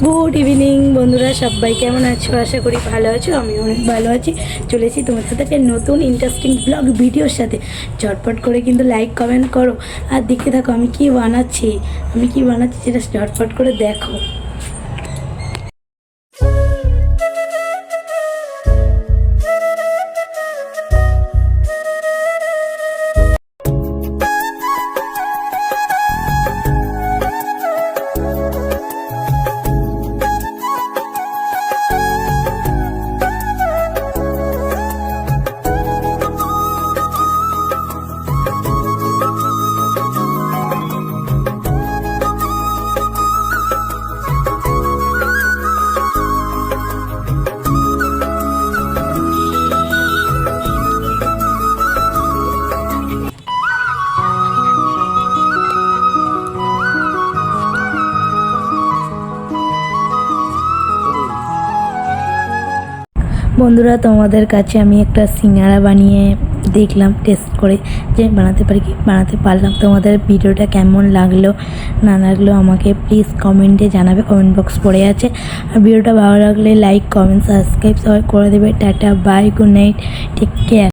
Good evening বন্ধুরা, সবাই কেমন আছো? আশা করি ভালো আছো। আমি অনেক ভালো আছি। চলেছি তোমার সাথে একটা নতুন ইন্টারেস্টিং ব্লগ ভিডিওর সাথে। ঝটপট করে কিন্তু লাইক কমেন্ট করো আর দেখতে থাকো আমি কি বানাচ্ছি সেটা ঝটপট করে দেখো। বন্ধুরা, তোমাদের কাছে আমি একটা সিঙ্গাড়া বানিয়ে দেখলাম, টেস্ট করে যে বানাতে পারি কি বানাতে পারলাম। তোমাদের ভিডিওটা কেমন লাগলো না লাগলো আমাকে প্লিজ কমেন্টে জানাবে, কমেন্ট বক্স পড়ে আছে। আর ভিডিওটা ভালো লাগলে লাইক কমেন্ট সাবস্ক্রাইব সবাই করে দেবে। Tata, bye, good night, take care.